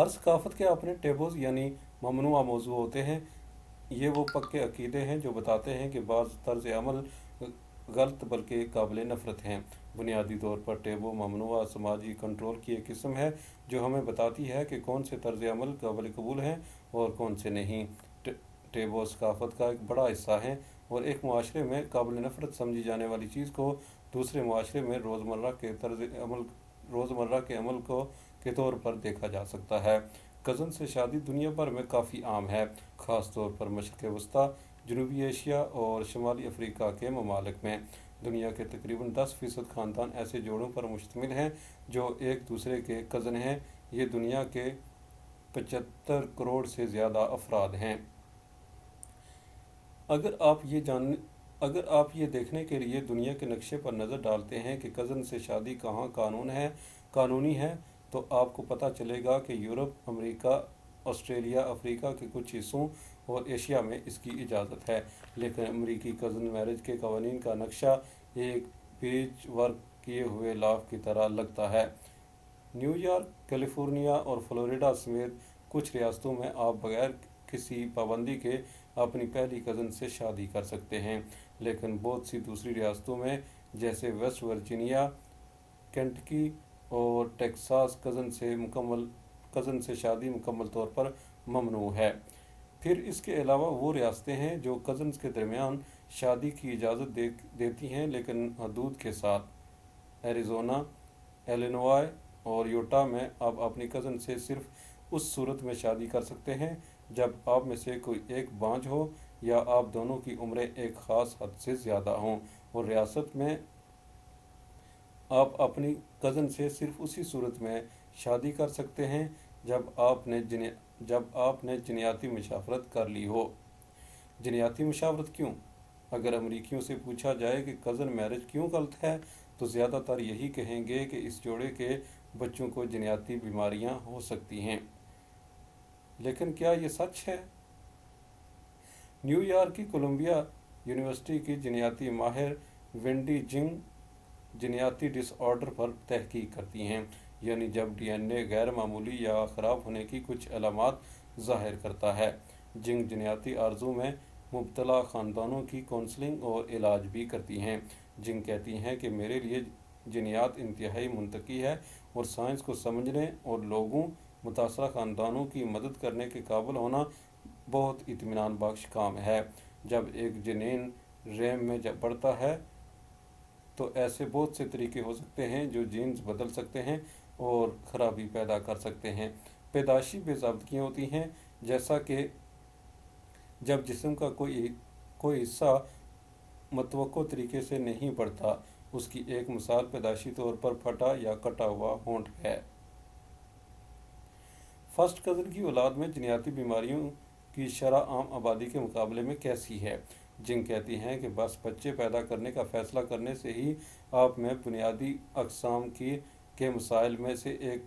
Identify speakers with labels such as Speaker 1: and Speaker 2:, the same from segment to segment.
Speaker 1: हर सकाफत के अपने टेबोज़ यानी ममनुआ मौजू होते हैं। ये वो पक्के अकीदे हैं जो बताते हैं कि बाज़ तर्ज अमल गलत बल्कि काबिल नफ़रत हैं। बुनियादी तौर पर टेबो ममनुआ समाजी कंट्रोल की एक किस्म है जो हमें बताती है कि कौन से तर्ज अमल काबिल कबूल हैं और कौन से नहीं। टेबो सकाफत का एक बड़ा हिस्सा है और एक माशरे में काबिल नफ़रत समझी जाने वाली चीज़ को दूसरे माशरे में रोज़मर्रा के अमल को के तौर पर देखा जा सकता है। कज़न से शादी दुनिया भर में काफ़ी आम है, ख़ास तौर पर मशरक़ वस्ती, जनूबी एशिया और शुमाली अफ्रीका के ममालिक में। दुनिया के तकरीबन 10% ख़ानदान ऐसे जोड़ों पर मुश्तमिल हैं जो एक दूसरे के कज़न हैं। ये दुनिया के 75 करोड़ से ज़्यादा अफराद हैं। अगर आप ये देखने के लिए दुनिया के नक्शे पर नज़र डालते हैं कि कज़न से शादी कहाँ कानूनी है, तो आपको पता चलेगा कि यूरोप, अमेरिका, ऑस्ट्रेलिया, अफ्रीका के कुछ हिस्सों और एशिया में इसकी इजाज़त है। लेकिन अमेरिकी कज़न मैरिज के कवानीन का नक्शा एक पेच वर्क किए हुए लाभ की तरह लगता है। न्यूयॉर्क, कैलिफोर्निया और फ्लोरिडा समेत कुछ रियासतों में आप बगैर किसी पाबंदी के अपनी पहली कज़न से शादी कर सकते हैं, लेकिन बहुत सी दूसरी रियासतों में जैसे वेस्ट वर्जीनिया, केंटकी और टेक्सास कज़न से शादी मुकम्मल तौर पर ममनू है। फिर इसके अलावा वो रियासतें हैं जो कज़न्स के दरमियान शादी की इजाज़त देती हैं लेकिन हदूद के साथ। एरिज़ोना, इलिनॉय और यूटा में आप अपनी कज़न से सिर्फ उस सूरत में शादी कर सकते हैं जब आप में से कोई एक बांझ हो या आप दोनों की उम्रें एक ख़ास हद से ज़्यादा हों, और रियासत में आप अपनी कज़न से सिर्फ उसी सूरत में शादी कर सकते हैं जब आपने जिनयाती मुशावरत कर ली हो। जिनयाती मुशावरत क्यों? अगर अमरीकियों से पूछा जाए कि कज़न मैरिज क्यों गलत है, तो ज़्यादातर यही कहेंगे कि इस जोड़े के बच्चों को जिनयाती बीमारियां हो सकती हैं। लेकिन क्या ये सच है? न्यूयॉर्क की कोलंबिया यूनिवर्सिटी की जिनयाती माहिर वेंडी जिंग जिनयाती डिसऑर्डर पर तहकीक करती हैं, यानी जब डीएनए गैर मामूली या ख़राब होने की कुछ अलामात ज़ाहिर करता है। जिंग जिनयाती आर्जू में मुब्तला ख़ानदानों की काउंसलिंग और इलाज भी करती हैं। जिंग कहती हैं कि मेरे लिए जिनयात इंतहाई मुंतकी है और साइंस को समझने और लोगों मुतासरा ख़ानदानों की मदद करने के काबिल होना बहुत इत्मीनान बख्श काम है। जब एक जनीन रेम में बढ़ता है तो ऐसे बहुत से तरीके हो सकते हैं जो जीन्स बदल सकते हैं और ख़राबी पैदा कर सकते हैं। पैदाशी बेज़ाब्तियाँ होती हैं, जैसा कि जब जिस्म का कोई हिस्सा मतवक्को तरीके से नहीं बढ़ता। उसकी एक मिसाल पैदाशी तौर पर फटा या कटा हुआ होंठ है। फर्स्ट कज़न की औलाद में जिनयाती बीमारियों की शरह आम आबादी के मुकाबले में कैसी है? जिंग कहती हैं कि बस बच्चे पैदा करने का फ़ैसला करने से ही आप में बुनियादी अक़साम के मसाइल में से एक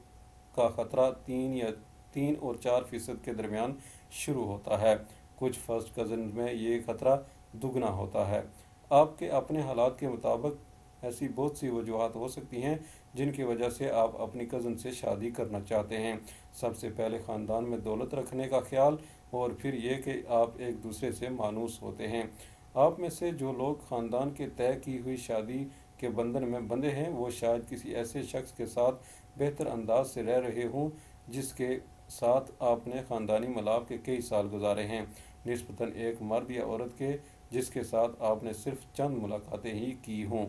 Speaker 1: का ख़तरा 3 और 4% के दरमियान शुरू होता है। कुछ फर्स्ट कज़न में ये ख़तरा दुगना होता है। आपके अपने हालात के मुताबिक ऐसी बहुत सी वजूहात हो सकती हैं जिनकी वजह से आप अपनी कज़न से शादी करना चाहते हैं। सबसे पहले ख़ानदान में दौलत रखने का ख्याल, और फिर ये कि आप एक दूसरे से मानूस होते हैं। आप में से जो लोग ख़ानदान के तय की हुई शादी के बंधन में बंधे हैं, वो शायद किसी ऐसे शख्स के साथ बेहतर अंदाज से रह रहे हों जिसके साथ आपने ख़ानदानी मिलाप के कई साल गुजारे हैं, निस्बतन एक मर्द या औरत के जिसके साथ आपने सिर्फ चंद मुलाकातें ही की हों।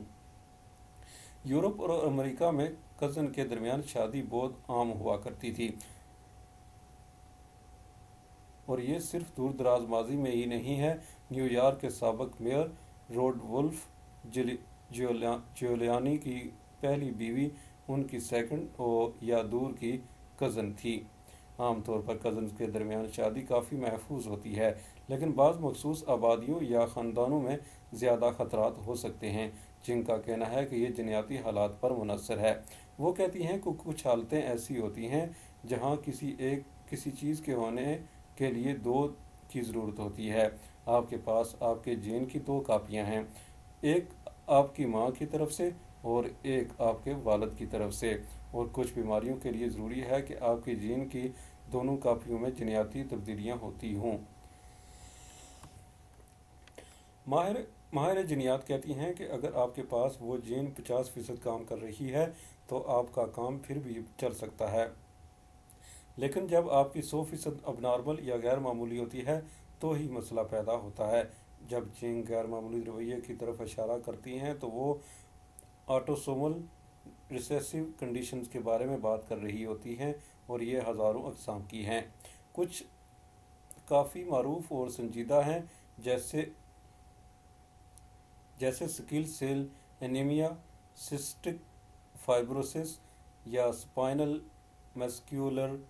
Speaker 1: यूरोप और अमेरिका में कज़न के दरमियान शादी बहुत आम हुआ करती थी, और ये सिर्फ दूर दराज माजी में ही नहीं है। न्यूयॉर्क के साबिक मेयर रोडवुल्फ जियोलियानी की पहली बीवी उनकी सेकंड या दूर की कज़न थी। आमतौर पर कज़न्स के दरमियान शादी काफ़ी महफूज होती है, लेकिन बाज़ मखसूस आबादियों या ख़ानदानों में ज़्यादा ख़तरात हो सकते हैं, जिनका कहना है कि ये जिनयाती हालात पर मुनहसर है। वो कहती हैं कि कुछ हालतें ऐसी होती हैं जहाँ किसी चीज़ के होने के लिए दो की ज़रूरत होती है। आपके पास आपके जीन की दो कापियाँ हैं, एक आपकी माँ की तरफ से और एक आपके वालिद की तरफ से, और कुछ बीमारियों के लिए ज़रूरी है कि आपकी जीन की दोनों कापियों में जीनयाती तब्दीलियाँ होती हों। माहिर जीनियात कहती हैं कि अगर आपके पास वो जीन 50% काम कर रही है तो आपका काम फिर भी चल सकता है, लेकिन जब आपकी 100% अबनॉर्मल या गैर मामूली होती है तो ही मसला पैदा होता है। जब जीन गैर मामूली रवैये की तरफ इशारा करती हैं तो वो ऑटोसोमल रिसेसिव कंडीशंस के बारे में बात कर रही होती हैं, और ये हज़ारों अक़साम की हैं। कुछ काफ़ी मारूफ और संजीदा हैं, जैसे sickle cell anaemia, cystic fibrosis या स्पाइनल मस्क्यूलर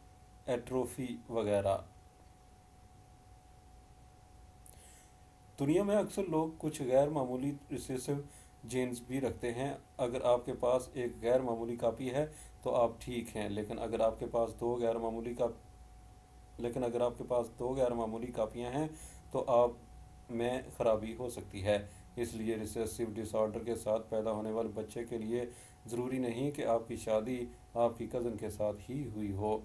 Speaker 1: एट्रोफी वगैरह। दुनिया में अक्सर लोग कुछ गैर मामूली रिसेसिव जीन्स भी रखते हैं। अगर आपके पास एक गैर मामूली कापी है तो आप ठीक हैं, लेकिन अगर आपके पास दो गैर मामूली कापियाँ हैं तो आप में खराबी हो सकती है। इसलिए रिसेसिव डिसऑर्डर के साथ पैदा होने वाले बच्चे के लिए ज़रूरी नहीं कि आपकी शादी आपकी कज़न के साथ ही हुई हो।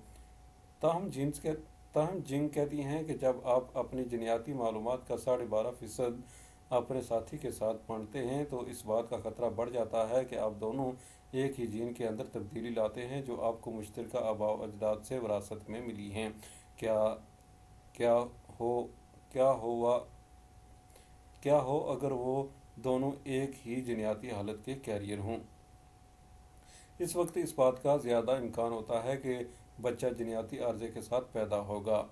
Speaker 1: ताहम जिंग कहती हैं कि जब आप अपनी जीनयाती मालूमात का 12.5% अपने साथी के साथ बांटते हैं तो इस बात का खतरा बढ़ जाता है कि आप दोनों एक ही जीन के अंदर तब्दीली लाते हैं जो आपको मुश्तरका आबा व अजदाद से विरासत में मिली हैं। क्या हो अगर वो दोनों एक ही जीनयाती हालत के कैरियर हों। इस वक्त इस बात का ज़्यादा इम्कान होता है कि बच्चा जीनयाती आर्जे के साथ पैदा होगा।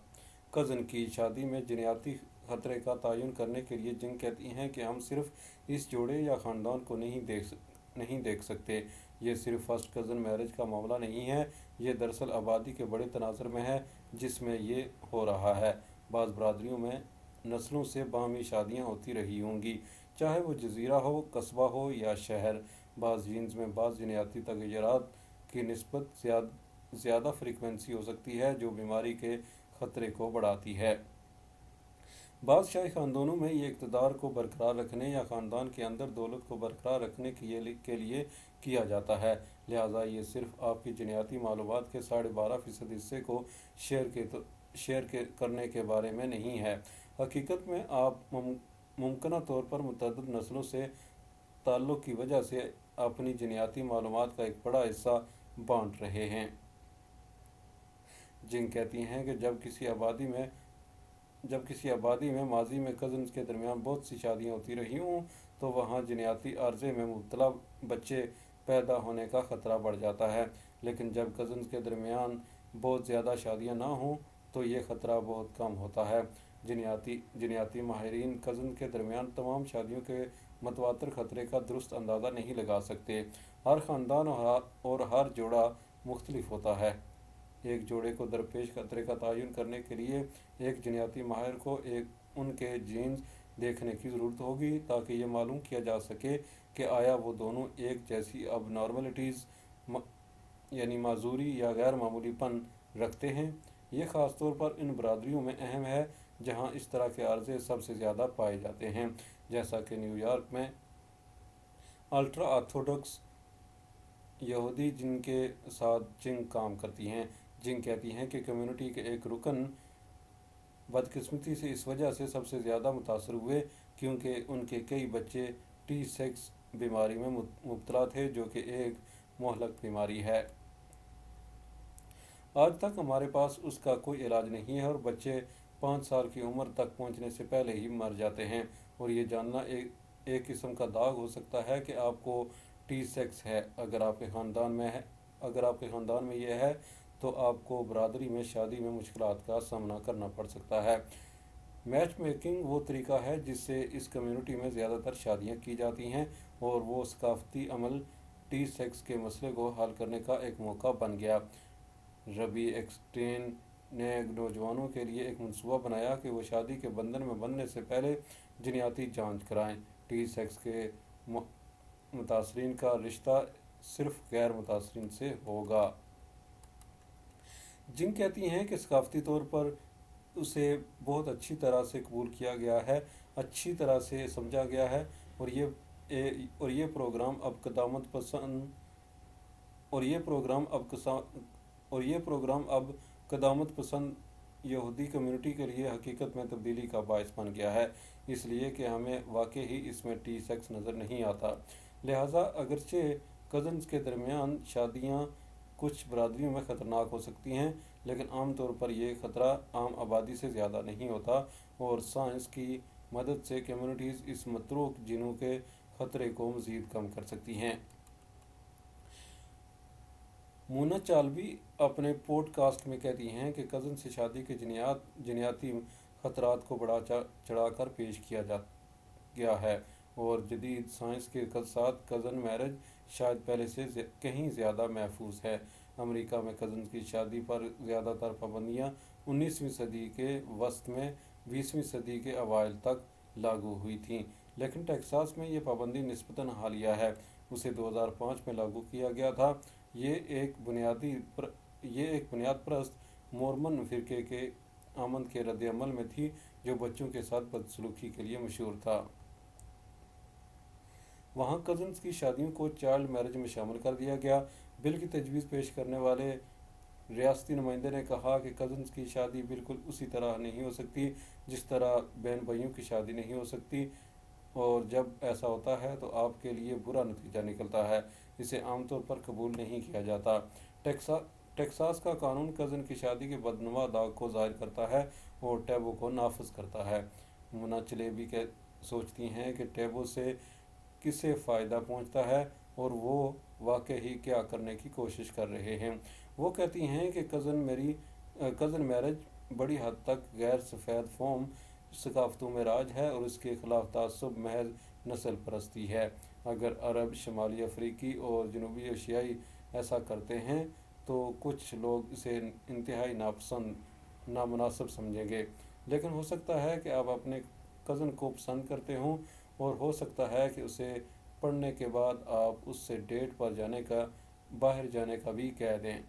Speaker 1: कज़न की शादी में जीनयाती खतरे का तयन करने के लिए जिंग कहती हैं कि हम सिर्फ इस जोड़े या ख़ानदान को नहीं देख सकते। ये सिर्फ फर्स्ट कज़न मैरिज का मामला नहीं है, ये दरअसल आबादी के बड़े तनाज़ुर में है जिसमें ये हो रहा है। बाज़ बरादरियों में नस्लों से बाहमी शादियाँ होती रही होंगी, चाहे वो जजीरा हो, कस्बा हो या शहर। बाज़ जीन्स में बाज़ जीनयाती तग़य्युरात की निस्बत ज़्यादा फ्रीक्वेंसी हो सकती है जो बीमारी के ख़तरे को बढ़ाती है। बाज़ शाही ख़ानदानों में ये इक़्तिदार को बरकरार रखने या ख़ानदान के अंदर दौलत को बरकरार रखने के लिए किया जाता है, लिहाजा ये सिर्फ आपकी जीनयाती मालूमात के 12.5% हिस्से को शेयर करने के बारे में नहीं है। हकीकत में आप मुमकिन तौर पर मुतअद्दिद नस्लों से ताल्लुक़ की वजह से अपनी जीनयाती मालूमात का एक बड़ा हिस्सा बांट रहे हैं। जिंग कहती हैं कि जब किसी आबादी में माजी में कज़न्स के दरमियान बहुत सी शादियाँ होती रही हों तो वहाँ जीनयाती आर्जे में मुब्तला बच्चे पैदा होने का ख़तरा बढ़ जाता है, लेकिन जब कज़न्स के दरमियान बहुत ज़्यादा शादियाँ ना हों तो ये ख़तरा बहुत कम होता है। जीनयाती माहिरीन कज़न के दरमियान तमाम शादियों के मतवातर ख़तरे का दुरुस्त अंदाज़ा नहीं लगा सकते। हर ख़ानदान और हर जोड़ा मुख्तलिफ होता है। एक जोड़े को दरपेश खतरे का तयन करने के लिए एक जीनयाती माहिर को उनके जीन्स देखने की ज़रूरत होगी ताकि ये मालूम किया जा सके कि आया वो दोनों एक जैसी अबनॉर्मलिटीज़ यानी माजूरी या गैर मामूलीपन रखते हैं। ये ख़ास तौर पर इन बरादरियों में अहम है जहाँ इस तरह के आर्जे सबसे ज़्यादा पाए जाते हैं, जैसा कि न्यूयॉर्क में अल्ट्रा ऑर्थोडॉक्स यहूदी जिनके साथ जिंग काम करती हैं। जिंग कहती हैं कि कम्युनिटी के एक रुकन बदकिस्मती से इस वजह से सबसे ज़्यादा मुतासर हुए क्योंकि उनके कई बच्चे टी सेक्स बीमारी में मुब्तला थे जो कि एक मुहलक बीमारी है। आज तक हमारे पास उसका कोई इलाज नहीं है और बच्चे 5 साल की उम्र तक पहुंचने से पहले ही मर जाते हैं, और ये जानना एक किस्म का दाग हो सकता है कि आपको टी सेक्स है। अगर आपके ख़ानदान में यह है तो आपको बरादरी में शादी में मुश्किलात का सामना करना पड़ सकता है। मैच मेकिंग वो तरीका है जिससे इस कम्युनिटी में ज़्यादातर शादियाँ की जाती हैं, और वो सकाफ़ती अमल टी सेक्स के मसले को हल करने का एक मौका बन गया। रबी एक्सटेन ने नौजवानों के लिए एक मंसूबा बनाया कि वो शादी के बंधन में बंधने से पहले जीनयाती जांच कराएं। टी सेक्स के मुतासरीन का रिश्ता सिर्फ गैर मुतासरीन से होगा। जिंग कहती हैं कि सकाफ़ती तौर पर उसे बहुत अच्छी तरह से कबूल किया गया है, अच्छी तरह से समझा गया है, और ये प्रोग्राम अब क़दामत पसंद यहूदी कम्युनिटी के लिए हकीकत में तब्दीली का बायस बन गया है, इसलिए कि हमें वाकई ही इसमें टी सेक्स नज़र नहीं आता। लिहाजा अगरचे कज़न्स के दरमियान शादियाँ कुछ बरादरियों में ख़तरनाक हो सकती हैं, लेकिन आम तौर पर यह ख़तरा आम आबादी से ज़्यादा नहीं होता, और साइंस की मदद से कम्युनिटीज़ इस मतरूक जिनों के ख़तरे को मज़ीद कम कर सकती हैं। मोना चालवी अपने पॉडकास्ट में कहती हैं कि कज़न से शादी के जिनियाती ख़तरात को बढ़ा चढ़ा कर पेश किया जा गया है, और जदीद साइंस के साथ कज़न मैरिज शायद पहले से कहीं ज़्यादा महफूज है। अमेरिका में कज़न की शादी पर ज़्यादातर पाबंदियाँ 19वीं सदी के वस्त में 20वीं सदी के अवाइल तक लागू हुई थीं, लेकिन टेक्सास में ये पाबंदी निस्बतन हालिया है। उसे 2005 में लागू किया गया था। ये एक बुनियाद परस्त मोर्मन फ़िरके के आमद के रद्द-ए-अमल में थी, जो बच्चों के साथ बदसलूकी के लिए मशहूर था। वहाँ कज़न्स की शादियों को चाइल्ड मैरिज में शामिल कर दिया गया। बिल की तजवीज़ पेश करने वाले रियासती नुमाइंदे ने कहा कि कज़न्स की शादी बिल्कुल उसी तरह नहीं हो सकती जिस तरह बहन भाइयों की शादी नहीं हो सकती, और जब ऐसा होता है तो आपके लिए बुरा नतीजा निकलता है। इसे आमतौर पर कबूल नहीं किया जाता। टेक्सास का कानून कज़न की शादी के बदनुमा दाग को ज़ाहिर करता है और टैबू को नाफज करता है। मुन्ना चलेबी सोचती हैं कि टैबू से किसे फ़ायदा पहुंचता है और वो वाकई ही क्या करने की कोशिश कर रहे हैं। वो कहती हैं कि कज़न मैरिज बड़ी हद तक गैर सफ़ेद फोम सकाफ़तों में राज है, और इसके ख़िलाफ़ तासुब महज नस्ल परस्ती है। अगर अरब, शुमाली अफ्रीकी और जनूबी एशियाई ऐसा करते हैं तो कुछ लोग इसे इंतहाई नामुनासिब समझेंगे, लेकिन हो सकता है कि आप अपने कज़न को पसंद करते हों, और हो सकता है कि उसे पढ़ने के बाद आप उससे डेट पर बाहर जाने का भी कह दें।